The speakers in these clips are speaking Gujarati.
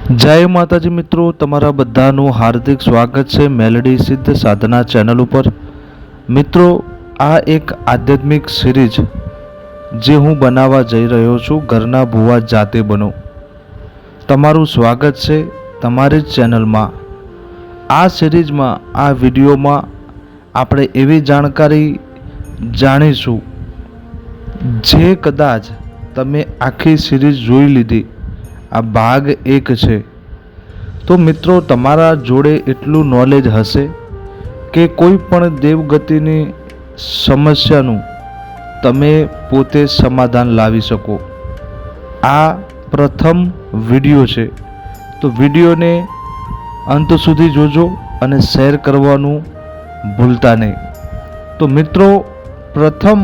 જય માતાજી મિત્રો, તમારા બધાનું હાર્દિક સ્વાગત છે મેલેડી સિદ્ધ સાધના ચેનલ ઉપર। મિત્રો, આ એક આધ્યાત્મિક સિરીઝ જે હું બનાવવા જઈ રહ્યો છું, ઘરના ભુવા જાતે બનો। તમારું સ્વાગત છે તમારી જ ચેનલમાં। આ સિરીઝમાં, આ વિડીયોમાં આપણે એવી જાણકારી જાણીશું જે કદાચ તમે આખી સિરીઝ જોઈ લીધી, આ ભાગ 1 છે। તો મિત્રો, તમારા જોડે એટલું નોલેજ હશે કે કોઈ પણ દેવગતિની સમસ્યાનું તમે પોતે સમાધાન લાવી શકો। આ પ્રથમ વિડીયો છે, તો વિડીયોને અંત સુધી જોજો અને શેર કરવાનું ભૂલતા નહીં। તો મિત્રો, પ્રથમ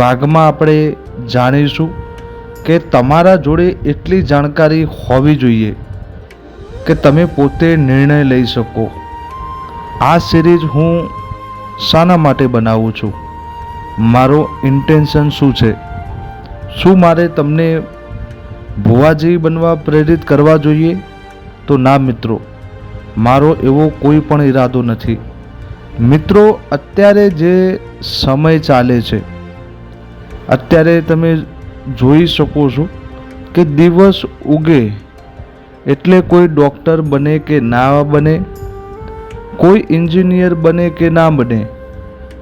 ભાગમાં આપણે જાણીશું કે તમારા જોડે એટલી જાણકારી હોવી જોઈએ કે તમે પોતે નિર્ણય લઈ શકો। આ સિરીઝ હું શાના માટે બનાવું છું, મારો ઇન્ટેન્શન શું છે? શું મારે તમને ભુવાજી બનવા પ્રેરિત કરવા જોઈએ? તો ના મિત્રો, મારો એવો કોઈ પણ ઈરાદો નથી। મિત્રો, અત્યારે જે સમય ચાલે છે, અત્યારે તમે જોઈ શકો છો કે દિવસ ઉગે એટલે કોઈ ડૉક્ટર બને કે ના બને, કોઈ એન્જિનિયર બને કે ના બને,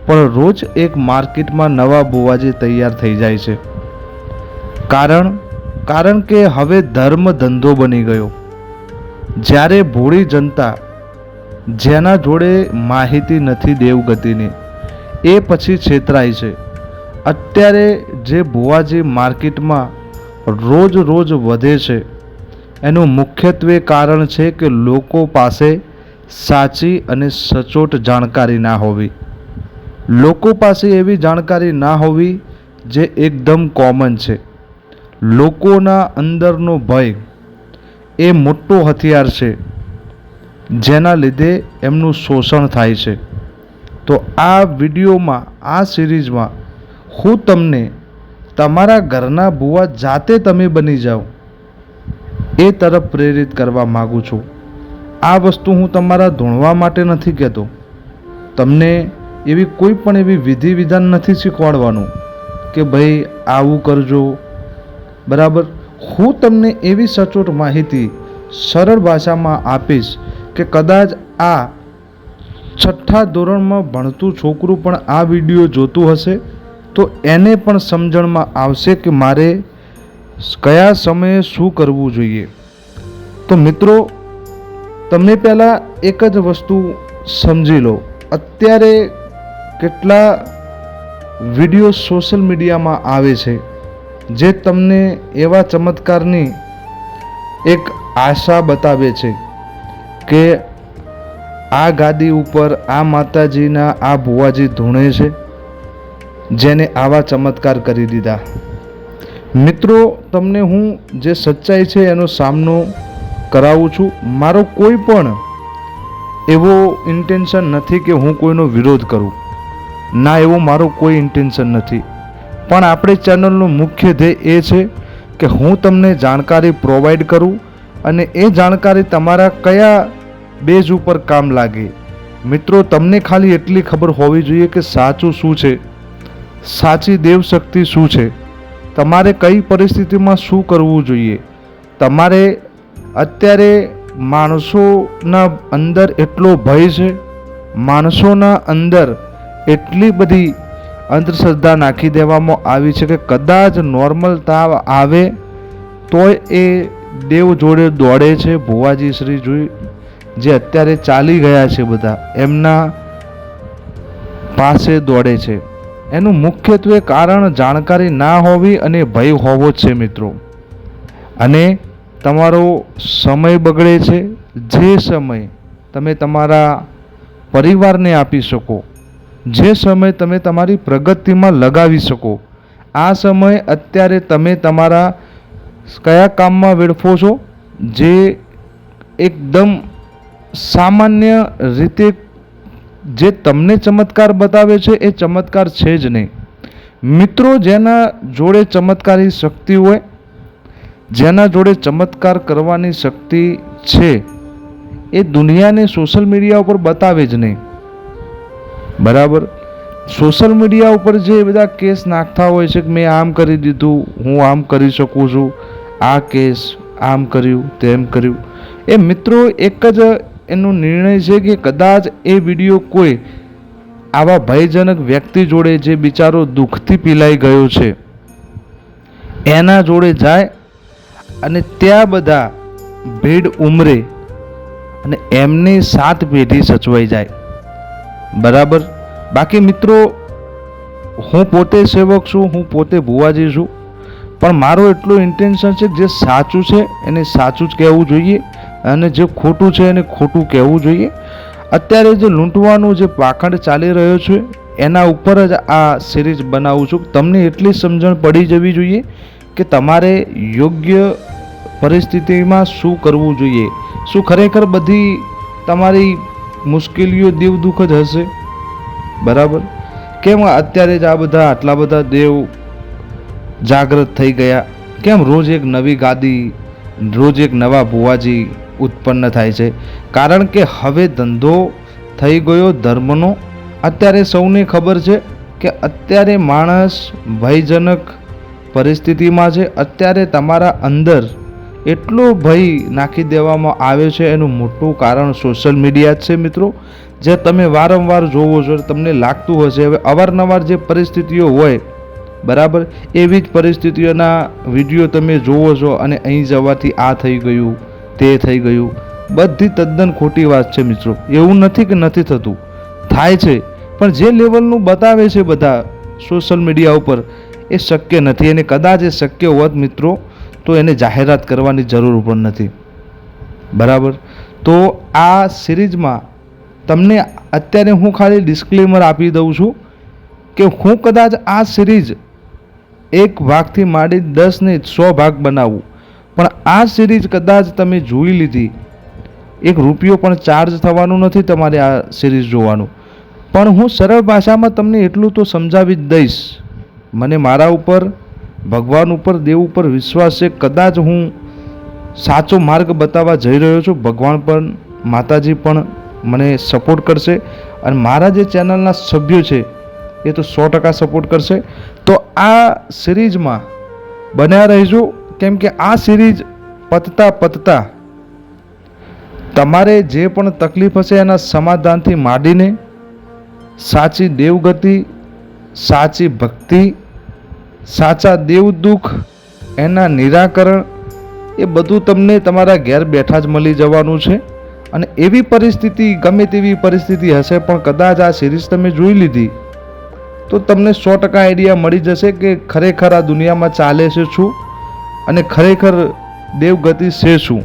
પણ રોજ એક માર્કેટમાં નવા ભુવાજી તૈયાર થઈ જાય છે। કારણ કે હવે ધર્મ ધંધો બની ગયો। જ્યારે ભોળી જનતા, જેના જોડે માહિતી નથી દેવગતિની, એ પછી છેતરાય છે। અત્યારે જે ભુવાજી માર્કેટમાં રોજ વધે છે, એનું મુખ્યત્વે કારણ છે કે લોકો પાસે સાચી અને સચોટ જાણકારી ના હોવી। લોકો પાસે એવી જાણકારી ના હોવી જે એકદમ કોમન છે। લોકોના અંદરનો ભય એ મોટો હથિયાર છે, જેના લીધે એમનું શોષણ થાય છે। તો આ વિડીયોમાં, આ સિરીઝમાં હું તમને તમારા ઘરના ભુવા જાતે તમે બની જાઓ એ તરફ પ્રેરિત કરવા માગું છું। આ વસ્તુ હું તમારા ધૂણવા માટે નથી કહેતો, તમને એવી કોઈ પણ એવી વિધિ વિધાન નથી શીખવાડવાનું કે ભાઈ આવું કરજો, બરાબર। હું તમને એવી સચોટ માહિતી સરળ ભાષામાં આપીશ કે કદાચ આ 6થા ધોરણમાં ભણતું છોકરું પણ આ વિડીયો જોતું હશે તો એને પણ સમજણમાં આવશે કે મારે કયા સમયે શું કરવું જોઈએ। તો મિત્રો, તમે પહેલાં એક જ વસ્તુ સમજી લો, અત્યારે કેટલા વિડીયો સોશિયલ મીડિયામાં આવે છે જે તમને એવા ચમત્કારની એક આશા બતાવે છે કે આ ગાદી ઉપર આ માતાજીના આ ભુવાજી ધૂણે છે, જેને આવા ચમત્કાર કરી દીધા। મિત્રો, તમને હું જે સચ્ચાઈ છે એનો સામનો કરાવું છું। મારો કોઈ પણ એવો ઇન્ટેન્શન નથી કે હું કોઈનો વિરોધ કરું, ના, એવો મારો કોઈ ઇન્ટેન્શન નથી। પણ આપણી ચેનલનો મુખ્ય ધ્યેય એ છે કે હું તમને જાણકારી પ્રોવાઈડ કરું અને એ જાણકારી તમારા કયા બેઝ ઉપર કામ લાગે। મિત્રો, તમને ખાલી એટલી ખબર હોવી જોઈએ કે સાચું શું છે, સાચી દેવશક્તિ શું છે, તમારે કઈ પરિસ્થિતિમાં શું કરવું જોઈએ। તમારે અત્યારે માણસોના અંદર એટલો ભય છે, માણસોના અંદર એટલી બધી અંધશ્રદ્ધા નાખી દેવામાં આવી છે કે કદાચ નોર્મલ તાવ આવે તોય એ દેવ જોડે દોડે છે। ભુવાજી શ્રી જોઈ જે અત્યારે ચાલી ગયા છે, બધા એમના પાસે દોડે છે। એનું મુખ્યત્વે કારણ જાણકારી ના હોવી અને ભય હોવો છે મિત્રો। અને તમારો સમય બગડે છે, જે સમય તમે તમારા પરિવારને આપી શકો, જે સમય તમે તમારી પ્રગતિમાં લગાવી શકો, આ સમય અત્યારે તમે તમારા કયા કામમાં વેડફો છો જે એકદમ સામાન્ય રીતે જે તમને ચમત્કાર બતાવે છે એ ચમત્કાર છે જ નહીં। મિત્રો, જેના જોડે ચમત્કારી શક્તિ હોય જેના જોડે ચમત્કાર કરવાની શક્તિ છે એ દુનિયાને સોશિયલ મીડિયા ઉપર બતાવે જ નહીં. બરાબર. સોશિયલ મીડિયા ઉપર જે બધા કેસ નાખતા હોય છે કે મેં આમ કરી દીધું, હું આમ કરી શકું છું, આ કેસ આમ કર્યું, તેમ કર્યું, એ મિત્રો એક જ એનો નિર્ણય છે કે કદાચ એ વિડીયો કોઈ આવા ભયજનક વ્યક્તિ જોડે જે બિચારો દુઃખથી પીલાઈ ગયો છે એના જોડે જાય અને ત્યાં બધા ભીડ ઉમરે અને એમની 7 પેઢી સચવાઈ જાય. બરાબર. બાકી મિત્રો, હું પોતે સેવક છું, હું પોતે ભુવાજી છું, પણ મારો એટલો ઇન્ટેન્શન છે કે જે સાચું છે એને સાચું જ કહેવું જોઈએ અને જે ખોટું છે એને ખોટું કહેવું જોઈએ. અત્યારે જે લૂંટવાનો જે પાખંડ ચાલી રહ્યો છે એના ઉપર જ આ સિરીઝ બનાવું છું. તમને એટલી સમજણ પડી જવી જોઈએ કે તમારે યોગ્ય પરિસ્થિતિમાં શું કરવું જોઈએ. શું ખરેખર બધી તમારી મુશ્કેલીઓ દેવ દુઃખ જ હશે? બરાબર. કેમ અત્યારે જ આ બધા આટલા બધા દેવ જાગૃત થઈ ગયા? કેમ રોજ એક નવી ગાદી, રોજ એક નવા ભુવાજી ઉત્પન્ન થાય છે? કારણ કે હવે ધંધો થઈ ગયો ધર્મનો. અત્યારે સૌને ખબર છે કે અત્યારે માણસ ભયજનક પરિસ્થિતિમાં છે. અત્યારે તમારા અંદર એટલો ભય નાખી દેવામાં આવે છે, એનું મોટું કારણ સોશિયલ મીડિયા જ છે મિત્રો. જે તમે વારંવાર જોવો છો, તમને લાગતું હશે હવે અવારનવાર જે પરિસ્થિતિઓ હોય, બરાબર, એવી જ પરિસ્થિતિઓના વિડીયો તમે જોવો છો અને અહીં જવાથી આ થઈ ગયું, તે થઈ ગયું. બધી તદ્દન ખોટી વાત છે મિત્રો. એવું નથી કે નથી થતું, થાય છે, પણ જે લેવલનું બતાવે છે બધા સોશિયલ મીડિયા ઉપર એ શક્ય નથી. અને કદાચ એ શક્ય હોત મિત્રો તો એને જાહેરાત કરવાની જરૂર પણ નથી. બરાબર. તો આ સિરીઝમાં તમને અત્યારે હું ખાલી ડિસ્ક્લેમર આપી દઉં છું કે હું કદાચ આ સિરીઝ એક ભાગથી માંડી 10 ને 100 ભાગ બનાવું, પણ આ સિરીઝ કદાચ તમે જોઈ લીધી, ₹1 પણ ચાર્જ થવાનું નથી તમારે આ સિરીઝ જોવાનું. પણ હું સરળ ભાષામાં તમને એટલું તો સમજાવી જ દઈશ. મને મારા ઉપર, ભગવાન ઉપર, દેવ ઉપર વિશ્વાસ છે. કદાચ હું સાચો માર્ગ બતાવવા જઈ રહ્યો છું. ભગવાન પણ, માતાજી પણ મને સપોર્ટ કરશે અને મારા જે ચેનલના સભ્યો છે એ તો 100% સપોર્ટ કરશે. તો આ સિરીઝમાં બન્યા રહેજો, કેમ કે આ સિરીઝ પતતા તમારે જે પણ તકલીફ હશે એના સમાધાનથી માંડીને સાચી દેવગતિ, સાચી ભક્તિ, સાચા દેવ દુઃખ, એના નિરાકરણ, એ બધું તમને તમારા ઘેર બેઠા જ મળી જવાનું છે. અને એવી પરિસ્થિતિ, ગમે તેવી પરિસ્થિતિ હશે, પણ કદાચ આ સિરીઝ તમે જોઈ લીધી તો તમને 100% આઈડિયા મળી જશે કે ખરેખર આ દુનિયામાં ચાલે છે શું અને ખરેખર દેવગતિ છે શું.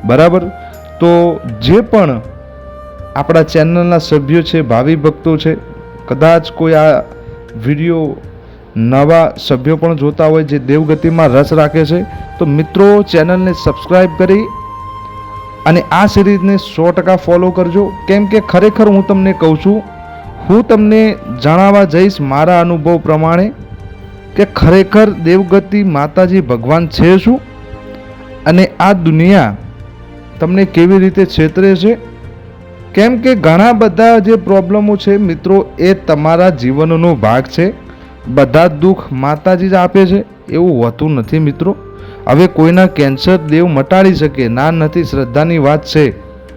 બરાબર. તો જે પણ આપણા ચેનલના સભ્યો છે, ભાવિ ભક્તો છે, કદાચ કોઈ આ વિડીયો નવા સભ્યો પણ જોતા હોય જે દેવગતિમાં રસ રાખે છે, તો મિત્રો ચેનલને સબસ્ક્રાઈબ કરી અને આ સિરીઝને 100% ફોલો કરજો. કેમ કે ખરેખર હું તમને કહું છું, હું તમને જણાવવા જઈશ મારા અનુભવ પ્રમાણે કે ખરેખર દેવગતિ, માતાજી, ભગવાન છે શું અને આ દુનિયા તમને કેવી રીતે છેતરે છે. કેમ કે ઘણા બધા જે પ્રોબ્લેમો છે મિત્રો એ તમારા જીવનનો ભાગ છે. બધા દુઃખ માતાજી જ આપે છે એવું હોતું નથી મિત્રો. હવે કોઈના કેન્સર દેવ મટાડી શકે ના નથી, શ્રદ્ધાની વાત છે.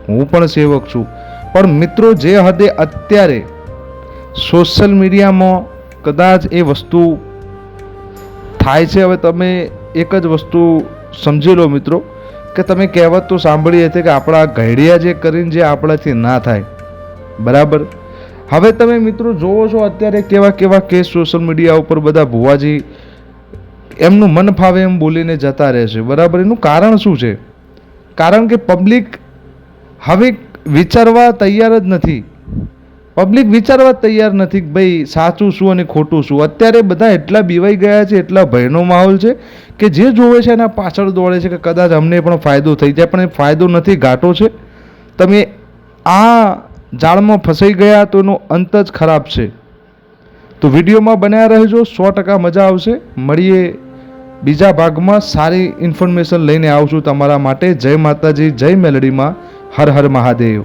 હું પણ સેવક છું. પણ મિત્રો જે હદે અત્યારે સોશિયલ મીડિયામાં કદાચ એ વસ્તુ થાય છે, હવે તમે એક જ વસ્તુ સમજી લો મિત્રો કે તમે કહેવત તો સાંભળી હતી કે આપણા ઘડિયા જે કરીને જે આપણાથી ના થાય. બરાબર. હવે તમે મિત્રો જોવો છો અત્યારે કેવા કેવા કેસ સોશિયલ મીડિયા ઉપર બધા ભુવાજી એમનું મન ફાવે એમ બોલીને જતા રહે છે. બરાબર. એનું કારણ શું છે? કારણ કે પબ્લિક હવે વિચારવા તૈયાર જ નથી. પબ્લિક વિચારવા તૈયાર નથી કે ભાઈ સાચું શું અને ખોટું શું. અત્યારે બધા એટલા બીવાઈ ગયા છે, એટલા ભયનો માહોલ છે કે જે જોવે છે એના પાછળ દોડે છે કે કદાચ અમને પણ ફાયદો થઈ જાય, પણ એ ફાયદો નથી, ઘાટો છે. તમે આ જાળમાં ફસાઈ ગયા તો એનો અંત જ ખરાબ છે. તો વિડીયોમાં બન્યા રહેજો, 100% મજા આવશે. મળીએ બીજા ભાગમાં સારી ઇન્ફોર્મેશન લઈને આવશું તમારા માટે. જય માતાજી, જય મેલડીમાં, હર હર મહાદેવ.